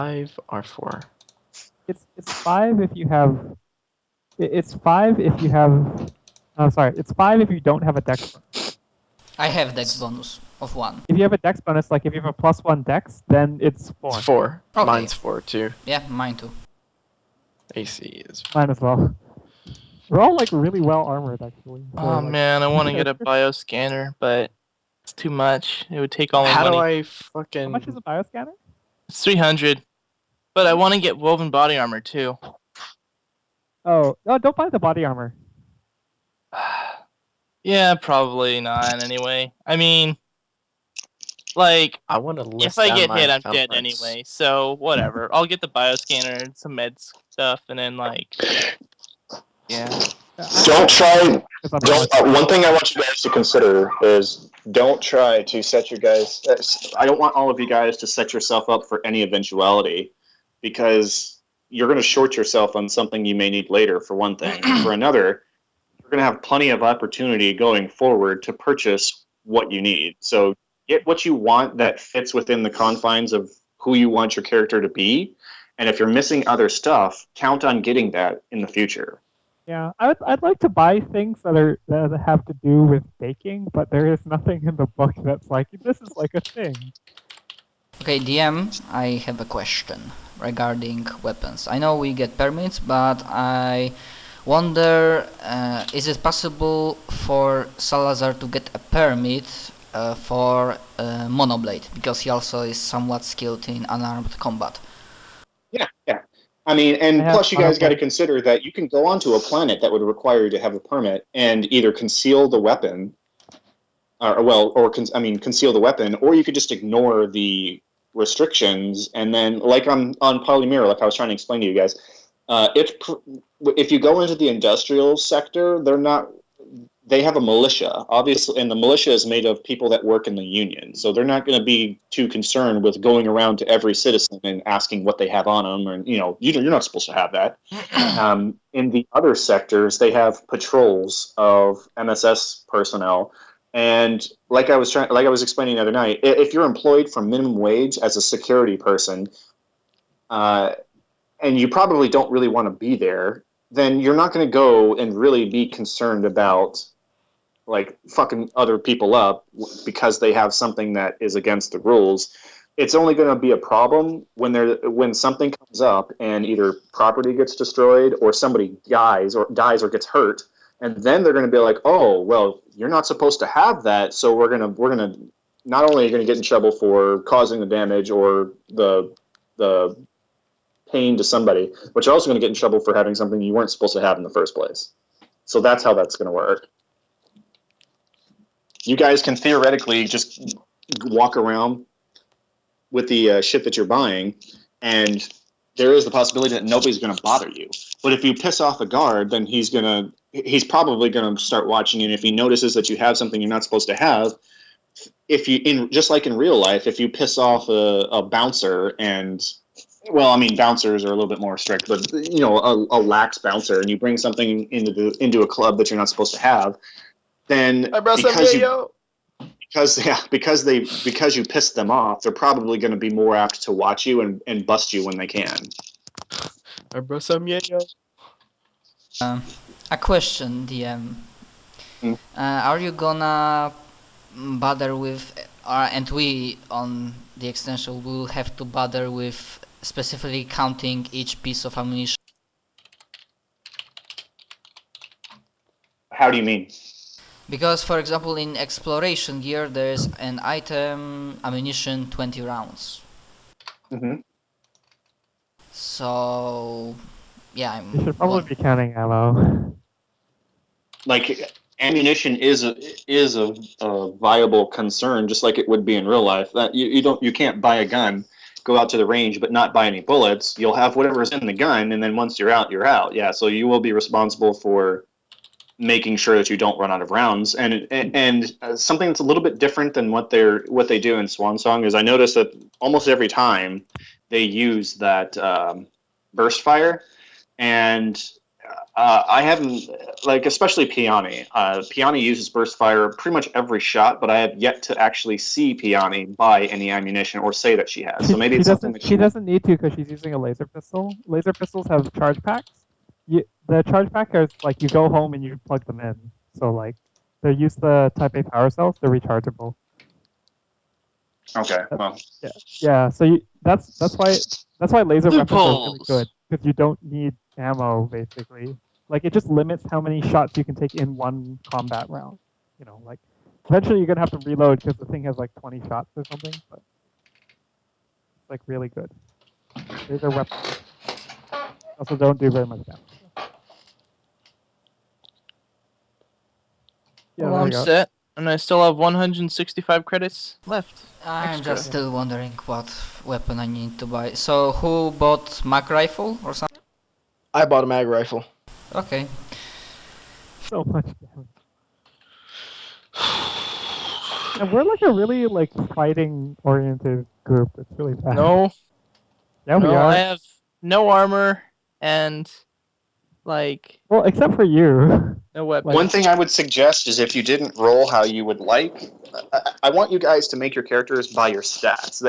5 or 4? It's 5 if you have. It's 5 if you have. Oh, sorry. It's 5 if you don't have a dex bonus. I have dex bonus of 1. If you have a dex bonus, like if you have a +1 dex, then it's 4. It's 4. Okay. Mine's 4 too. Yeah, mine too. AC is. Mine as well. We're all like really well armored, actually. So, Oh like, man, I want to get a bioscanner, but it's too much. It would take all my How money. do I How fucking... much is a bioscanner? It's 300, but I want to get woven body armor too. Oh, don't buy the body armor. Yeah, probably not. Anyway, I mean, like, I want to list if I down get my hit, I'm dead encumbrance. anyway. So whatever. I'll get the bioscanner and some med stuff, and then like, yeah. Don't try. It's on balance. One thing I want you guys to consider is don't try to set your guys. I don't want all of you guys to set yourself up for any eventuality, because you're going to short yourself on something you may need later. For one thing, for another, you're going to have plenty of opportunity going forward to purchase what you need. So get what you want that fits within the confines of who you want your character to be, and if you're missing other stuff, count on getting that in the future. Yeah, I'd like to buy things that have to do with baking, but there is nothing in the book that's like this is like a thing. Okay, DM, I have a question regarding weapons. I know we get permits, but I wonder, is it possible for Salazar to get a permit for Monoblade, because he also is somewhat skilled in unarmed combat? Yeah. I mean, and plus you guys got to consider that you can go onto a planet that would require you to have a permit and either conceal the weapon, conceal the weapon, or you could just ignore the restrictions. And then, like on Polymera, like I was trying to explain to you guys, if you go into the industrial sector, they have a militia, obviously, and the militia is made of people that work in the union. So they're not going to be too concerned with going around to every citizen and asking what they have on them. Or, you're not supposed to have that. In the other sectors, they have patrols of MSS personnel. And like I was explaining the other night, if you're employed for minimum wage as a security person, and you probably don't really want to be there, then you're not going to go and really be concerned about like fucking other people up because they have something that is against the rules. It's only going to be a problem when something comes up and either property gets destroyed or somebody dies or gets hurt, and then they're going to be like, oh well, you're not supposed to have that, so we're gonna not only are you going to get in trouble for causing the damage or the pain to somebody, but you're also going to get in trouble for having something you weren't supposed to have in the first place. So that's how that's going to work. You guys can theoretically just walk around with the shit that you're buying, and there is the possibility that nobody's going to bother you. But if you piss off a guard, then he's probably going to start watching you, and if he notices that you have something you're not supposed to have, just like in real life, if you piss off a bouncer and... Well, I mean, bouncers are a little bit more strict, but a lax bouncer, and you bring something into a club that you're not supposed to have, then because you pissed them off, they're probably going to be more apt to watch you and bust you when they can. I brought some yayo. A question, DM. Are you gonna bother with, and we on the extension will have to bother with specifically counting each piece of ammunition? How do you mean? Because, for example, in exploration gear, there's an item, ammunition, 20 rounds. Mm-hmm. So, yeah, You should probably be counting ammo. Like, ammunition is a viable concern, just like it would be in real life. That you can't buy a gun, go out to the range, but not buy any bullets. You'll have whatever's in the gun, and then once you're out, you're out. Yeah, so you will be responsible for making sure that you don't run out of rounds. And something that's a little bit different than what they do in Swan Song is I notice that almost every time they use that burst fire, and I haven't, like, especially Piani. Piani uses burst fire pretty much every shot, but I have yet to actually see Piani buy any ammunition or say that she has. So maybe it's something that she doesn't need to because she's using a laser pistol. Laser pistols have charge packs. The charge pack is like you go home and you plug them in. So like they use the Type A power cells. They're rechargeable. Okay, well, Yeah. So that's why laser weapons are really Loopholes. good because you don't need ammo basically. Like it just limits how many shots you can take in one combat round. You know, like eventually you're gonna have to reload because the thing has like 20 shots or something. But it's like really good. Laser weapons also don't do very much damage. Yeah, Well, there I'm you go. set, and I still have 165 credits left. I'm Extra. just still wondering what weapon I need to buy. So who bought mag rifle or something? I bought a mag rifle. Okay. So much damage. And we're like a really like fighting oriented group. It's really bad. No, Yeah, we no, are. I have no armor and like Well, except for you. no weapon. one thing I would suggest is if you didn't roll how you would like, I want you guys to make your characters by your stats.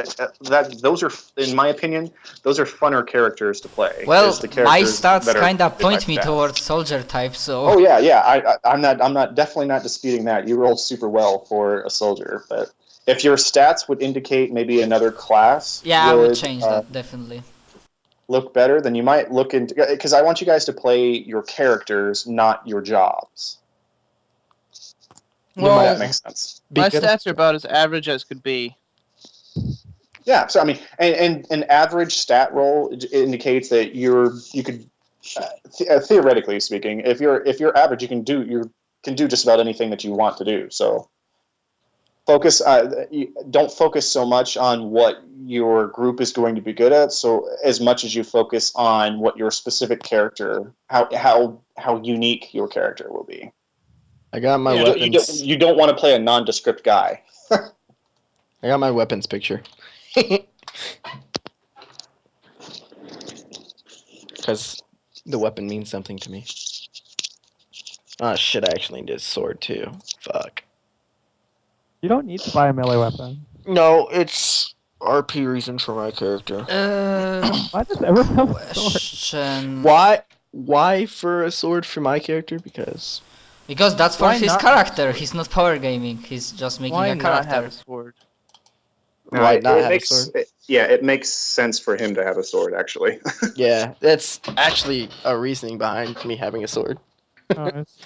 Those are, in my opinion, those are funner characters to play. Well, is the my characters stats that are kinda by point me stats. towards soldier type, so... Oh yeah. I'm not definitely not disputing that. You rolled super well for a soldier, but if your stats would indicate maybe another class, Yeah, I would change that, definitely. look better, then you might look into, because I want you guys to play your characters, not your jobs. If Well, that makes sense. my Because- stats are about as average as could be. Yeah, so I mean, and an average stat roll indicates that you could, theoretically speaking, if you're average, you can do just about anything that you want to do. So focus. Don't focus so much on what your group is going to be good at, so as much as you focus on what your specific character, how unique your character will be. I got my You weapons. you don't want to play a nondescript guy. I got my weapons picture. Because the weapon means something to me. Oh shit, I actually need a sword too. Fuck. You don't need to buy a melee weapon. No, it's RP reasons for my character. Why does everyone have a sword? Question... Why for a sword for my character? Because Because that's for Why his not? character, he's not power gaming, he's just making Why a not have character. a sword? why not it have makes, a sword? it makes sense for him to have a sword, actually. Yeah, that's actually a reasoning behind me having a sword. Oh, it's-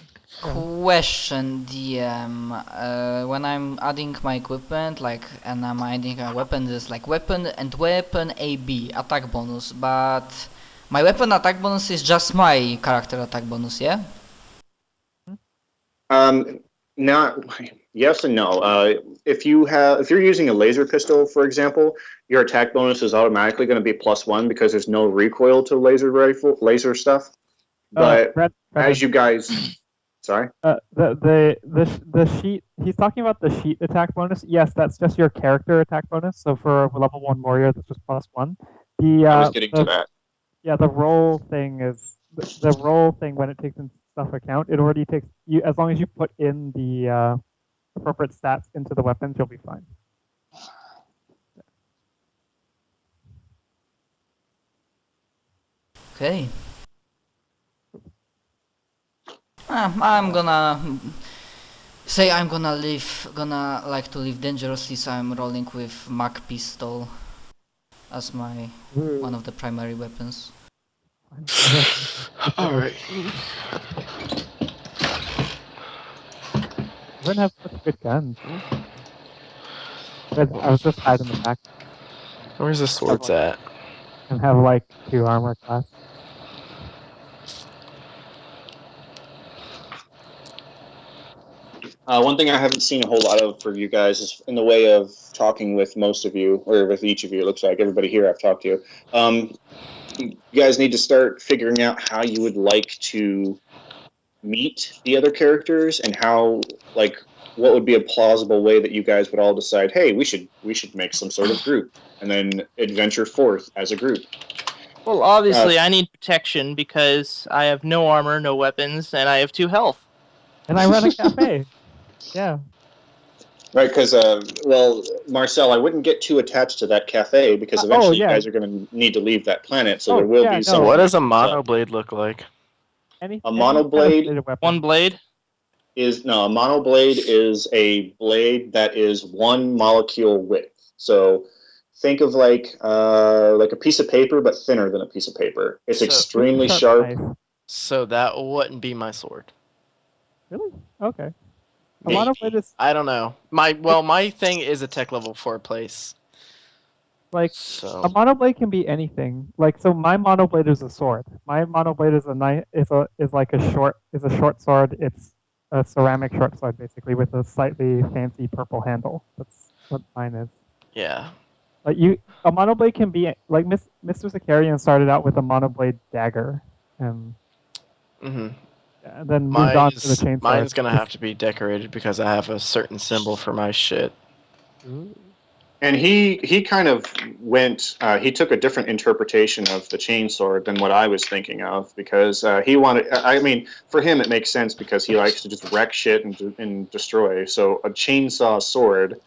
Question, DM. When I'm adding my equipment, and I'm adding a weapon, there's like weapon and weapon AB, attack bonus, but my weapon attack bonus is just my character attack bonus, yeah? Not yes and no. If you're using a laser pistol, for example, your attack bonus is automatically going to be +1 because there's no recoil to laser stuff. But Brett, as you guys, sorry. the sheet. He's talking about the sheet attack bonus. Yes, that's just your character attack bonus. So for level 1 warrior, that's just +1. I was getting to that. Yeah, the roll thing is the roll thing when it takes in stuff account. It already takes you as long as you put in the appropriate stats into the weapons, you'll be fine. Okay. I'm gonna say I'm gonna like to live dangerously, so I'm rolling with mag pistol as my one of the primary weapons. Alright. Everyone has such good guns. I was just hiding in the back Where's the swords at? and have like 2 armor class. One thing I haven't seen a whole lot of for you guys is in the way of talking with most of you, or with each of you. It looks like everybody here I've talked to. You guys need to start figuring out how you would like to meet the other characters and how, like, what would be a plausible way that you guys would all decide, hey, we should make some sort of group and then adventure forth as a group. Well, obviously, I need protection because I have no armor, no weapons, and I have 2 health. And I run a cafe. Yeah. Right, because, well, Marcel, I wouldn't get too attached to that cafe because eventually you guys are going to need to leave that planet, so there will be So something. what does a monoblade look like? A monoblade. One blade? A monoblade is a blade that is 1 molecule width. So think of like a piece of paper, but thinner than a piece of paper. It's extremely sharp. So that wouldn't be my sword. Really? Okay. A Maybe. monoblade is I don't know. My thing is a tech level 4 place. like So a monoblade can be anything. Like so, my monoblade is a sword. My monoblade is like a short sword. It's a ceramic short sword basically with a slightly fancy purple handle. That's what mine is. yeah. Like a monoblade can be like Mr. Zakarian started out with a monoblade dagger, and then moved on to the chainsaw. Mine's gonna have to be decorated because I have a certain symbol for my shit. Ooh. And he kind of went. He took a different interpretation of the chainsword than what I was thinking of because he wanted. I mean, for him it makes sense because he likes to just wreck shit and destroy. So a chainsaw sword,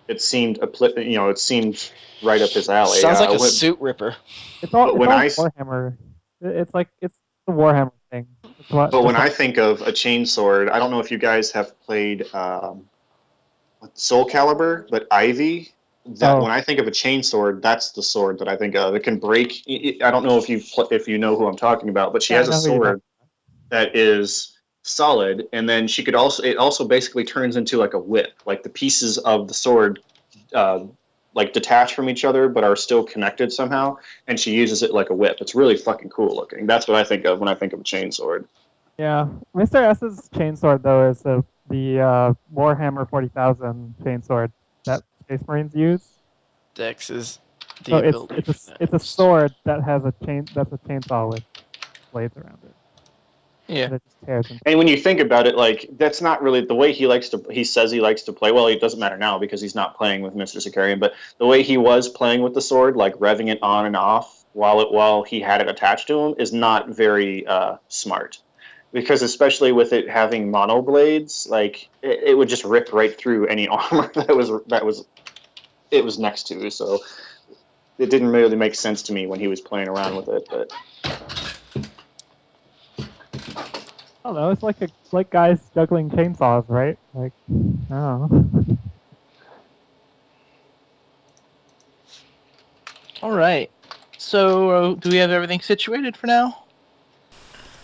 it seemed it seemed right up his alley. Sounds like a suit ripper. It's all Warhammer. It's the Warhammer thing. But when I think of a chainsword, I don't know if you guys have played Soul Calibur, but Ivy. When I think of a chainsword, that's the sword that I think of. It can break. I don't know if you know who I'm talking about, but she has a sword that is solid, and then she could it also basically turns into like a whip. Like the pieces of the sword like detach from each other but are still connected somehow, and she uses it like a whip. It's really fucking cool looking. That's what I think of when I think of a chainsword. Yeah, Mr. S's chainsword though is the Warhammer 40,000 chainsword that Space Marines use. Dex is so it's a sword that has a chainsaw with blades around it. Yeah. And when you think about it, like that's not really the way he says he likes to play. Well, it doesn't matter now because he's not playing with Mr. Zakarian, but the way he was playing with the sword, like revving it on and off while he had it attached to him, is not very smart. Because especially with it having mono blades, like it would just rip right through any armor that was next to. So it didn't really make sense to me when he was playing around with it. But I don't know. It's like guys juggling chainsaws, right? Like, I don't know. All right. So, do we have everything situated for now?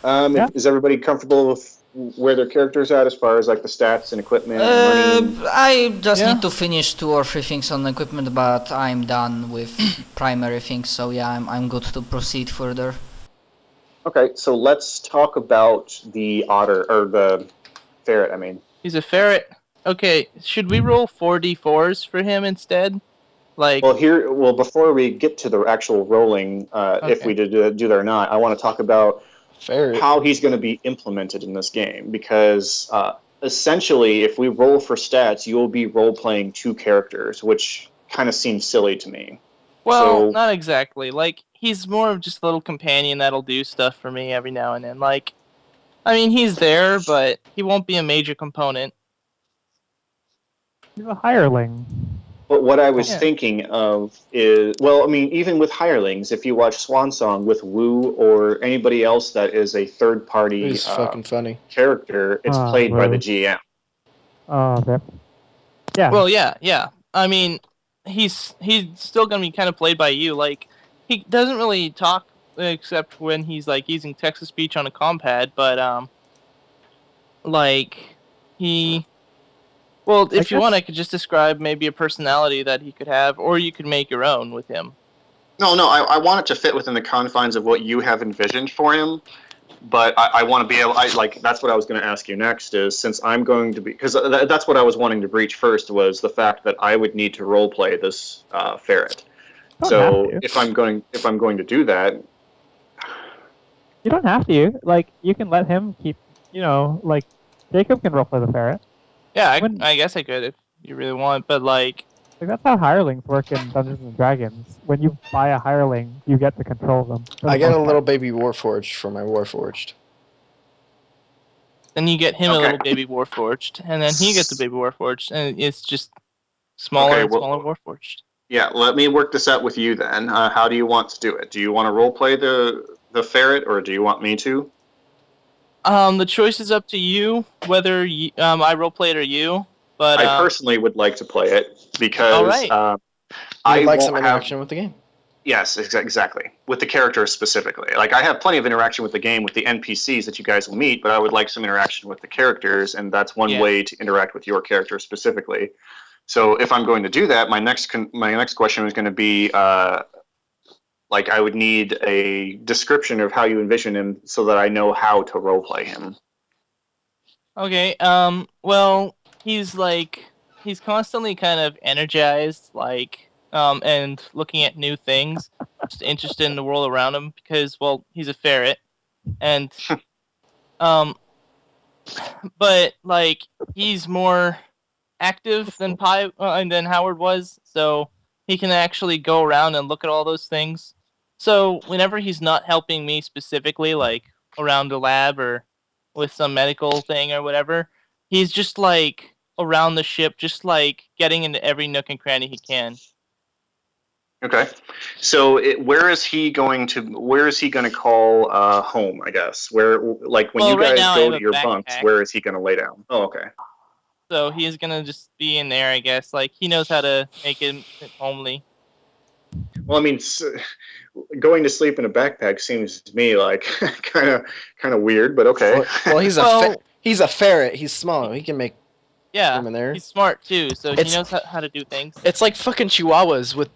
Yeah. Is everybody comfortable with where their character's at as far as like the stats and equipment and money? I just need to finish 2 or 3 things on equipment, but I'm done with primary things, so yeah, I'm good to proceed further. Okay, so let's talk about the otter, or the ferret, I mean. He's a ferret. Okay, should we roll 4d4s for him instead? Well, before we get to the actual rolling, if we do that or not, I want to talk about how he's going to be implemented in this game, because essentially, if we roll for stats, you'll be role-playing 2 characters, which kind of seems silly to me. Well, not exactly. Like, he's more of just a little companion that'll do stuff for me every now and then. Like, I mean, he's there, but he won't be a major component. He's a hireling. But what I was thinking of is, well, I mean, even with hirelings, if you watch Swan Song with Wu or anybody else that is a third-party fucking funny character, it's played by the GM. Oh, okay. Yeah. Well, yeah. I mean, he's still gonna be kind of played by you. Like, he doesn't really talk except when he's like using text-to-speech on a compad, but like he. Well, if you want, I could just describe maybe a personality that he could have, or you could make your own with him. No, I want it to fit within the confines of what you have envisioned for him, but I want to be able, that's what I was going to ask you next, is since I'm going to be, because that's what I was wanting to breach first, was the fact that I would need to roleplay this ferret. So if I'm going to do that... You don't have to. Like, you can let him keep, Jacob can roleplay the ferret. Yeah, I guess I could if you really want, but like Like that's how hirelings work in Dungeons and Dragons. When you buy a hireling, you get to control them. for the I get a most little part. baby Warforged for my Warforged. Then you get him a Okay. little baby Warforged, and then he gets a baby Warforged, and it's just smaller Okay, and well- smaller Warforged. Yeah, let me work this out with you then. How do you want to do it? Do you want to roleplay the ferret, or do you want me to? The choice is up to you whether I roleplay it or you. But I personally would like to play it because All right. I I would like won't some have. interaction with the game. Yes, exactly. With the characters specifically. Like, I have plenty of interaction with the game with the NPCs that you guys will meet, but I would like some interaction with the characters, and that's one Yeah. way to interact with your character specifically. So if I'm going to do that, my next question was going to be, like, I would need a description of how you envision him so that I know how to roleplay him. Okay. Well, he's constantly kind of energized, and looking at new things, just interested in the world around him because, well, he's a ferret, and but like he's more active than than Howard was, so he can actually go around and look at all those things. So whenever he's not helping me specifically, like around the lab or with some medical thing or whatever, he's just like around the ship, just like getting into every nook and cranny he can. Okay. So where is he going to call home, I guess? Where, like, when Well, you right guys now I go have to a your bunks, backpack. where is he going to lay down? Oh, okay. So he's gonna just be in there, I guess. Like he knows how to make it homely. Well, I mean, going to sleep in a backpack seems to me like kind of weird, but okay. Well, he's Well- he's a ferret. He's small. He can make Yeah, room in there. he's smart too, so he It's- knows how to do things. It's like fucking chihuahuas with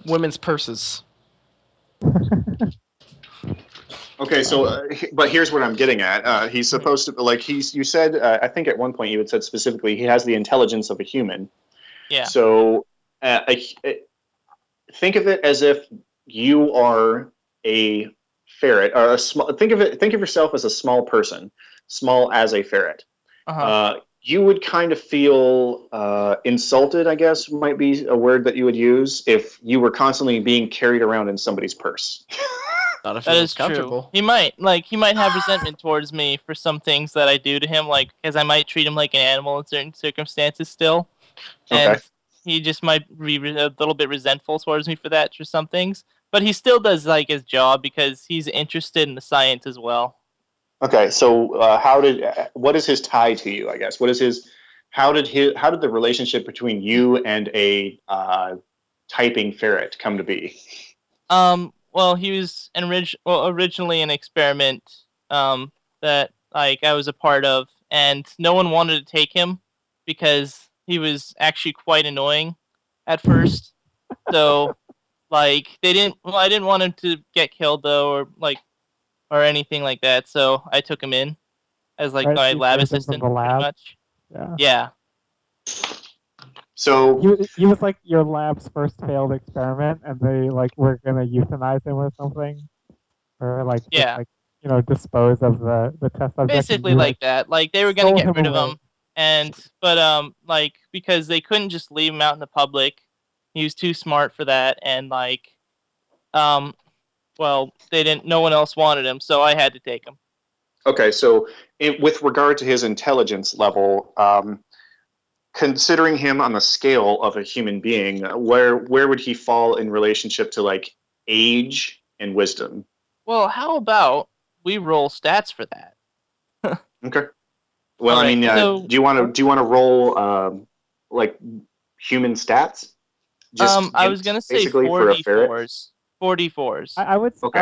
women's purses. Okay, so but here's what I'm getting at. He's supposed to you said I think at one point you had said specifically he has the intelligence of a human. Yeah. So think of it as if you are a ferret or a small. Think of yourself as a small person, small as a ferret. Uh-huh. You would kind of feel insulted, I guess might be a word that you would use if you were constantly being carried around in somebody's purse. Not if That it is was true. comfortable. He might have resentment towards me for some things that I do to him, like because I might treat him like an animal in certain circumstances still, and Okay. he just might be a little bit resentful towards me for that for some things. But he still does like his job because he's interested in the science as well. Okay, so what is his tie to you? I guess how did the relationship between you and a typing ferret come to be? Well, he was originally an experiment that like I was a part of, and no one wanted to take him because he was actually quite annoying at first. So like they didn't. Well, I didn't want him to get killed though, or anything like that. So I took him in as like Right, my you lab saved him from assistant, the pretty lab. much. Yeah. Yeah. So He was like your lab's first failed experiment, and they like were gonna euthanize him or something, or like just, Yeah. like dispose of the test subject. and Basically you, like that. Like they were gonna stole get him rid of away. him, but like because they couldn't just leave him out in the public. He was too smart for that, and well, they didn't. No one else wanted him, so I had to take him. okay, so with regard to his intelligence level, considering him on the scale of a human being, where would he fall in relationship to like age and wisdom? Well, how about we roll stats for that? Okay. Well, All I right, mean, so- do you want to roll like human stats? I was gonna say basically for a ferret. 4d4s. 4d4s. I would Okay.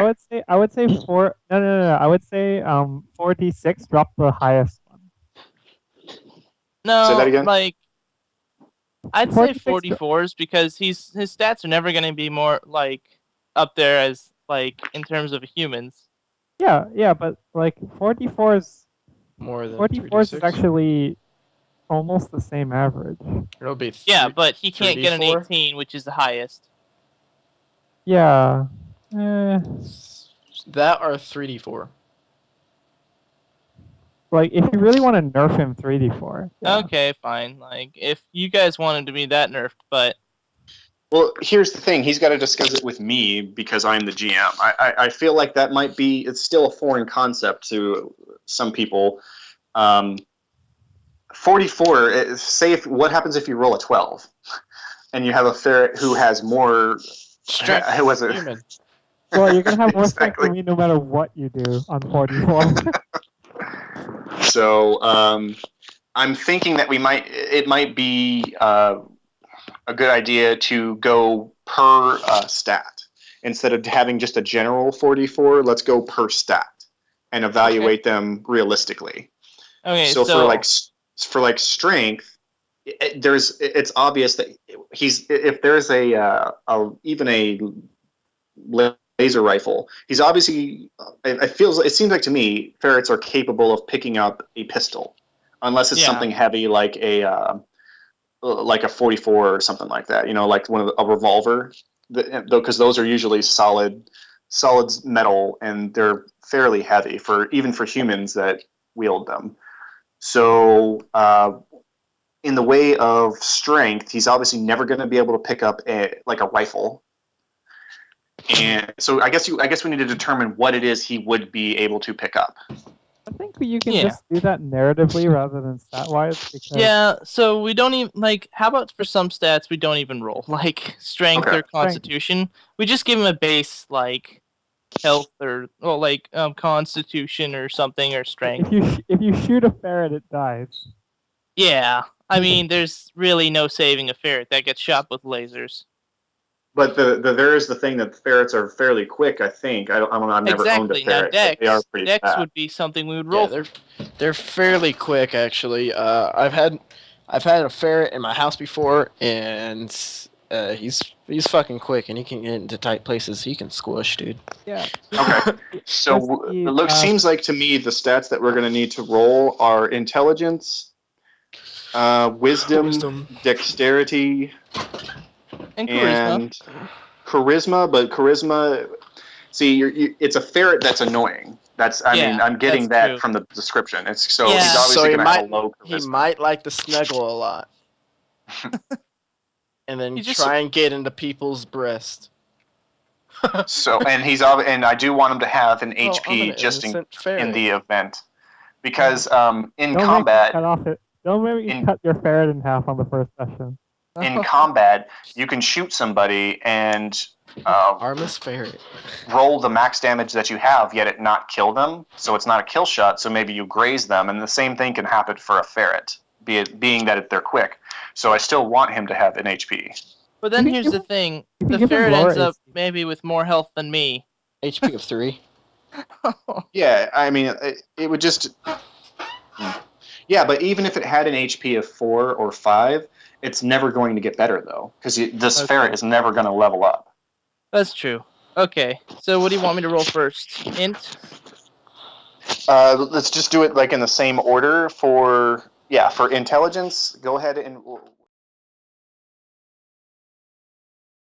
I would say four. No. I would say 4d6. Drop the highest one. No, Say that again? like I'd say 46 4d4s because his stats are never gonna be more like up there as like in terms of humans. Yeah, but like 44 is More than 44 is 3d6. actually almost the same average. It'll be Yeah, but he can't get an 3d4? 18, which is the highest. Yeah. That or 3d4. Like if you really want to nerf him 3d4. Yeah. Okay, fine. Like if you guys wanted to be that nerfed, but Well, here's the thing. He's got to discuss it with me because I'm the GM. I feel like that might be, it's still a foreign concept to some people. 44, what happens if you roll a 12 and you have a ferret who has more Strength who has a human. Well, you're gonna have more strength Exactly. than me no matter what you do on 44. So I'm thinking that it might be a good idea to go per stat instead of having just a general 44. Let's go per stat and evaluate them realistically. Okay, So for like strength, it's obvious that if there's even a laser rifle, he's obviously, it seems like to me ferrets are capable of picking up a pistol, unless it's something heavy like a 44 or something like that, like a revolver, because those are usually solid metal and they're fairly heavy even for humans that wield them. So in the way of strength, he's obviously never going to be able to pick up a rifle. And so I guess we need to determine what it is he would be able to pick up. I think you can just do that narratively rather than stat-wise. Because so we don't even, how about for some stats we don't even roll, like strength or constitution? We just give him a base, health or, constitution or something, or strength. If you shoot a ferret, it dies. Yeah, I mean, there's really no saving a ferret that gets shot with lasers. But there is the thing that ferrets are fairly quick. I think I've never owned a ferret. Now, but they are pretty Dex fast. would be something we would roll. Yeah, they're fairly quick actually. I've had a ferret in my house before, and he's fucking quick, and he can get into tight places. He can squish, dude. Yeah. Okay. So it seems like to me the stats that we're going to need to roll are intelligence, wisdom, dexterity, and charisma. But charisma, see, it's a ferret that's annoying. I'm getting that true. from the description. He's obviously going to have a low charisma. He might like to snuggle a lot, and then try and get into people's breast. So, and I do want him to have an HP just in the event, because in combat, don't make me cut your ferret in half on the first session. In combat, you can shoot somebody and Armus ferret. roll the max damage that you have, yet it not kill them. So it's not a kill shot. So maybe you graze them, and the same thing can happen for a ferret, being that they're quick. So I still want him to have an HP. But then here's the thing: the ferret ends up maybe with more health than me. HP of 3. Yeah, I mean, it would just. Yeah, but even if it had an HP of 4 or 5, it's never going to get better though, because this ferret is never going to level up. That's true. Okay, so what do you want me to roll first? Int? Let's just do it in the same order for intelligence. Go ahead and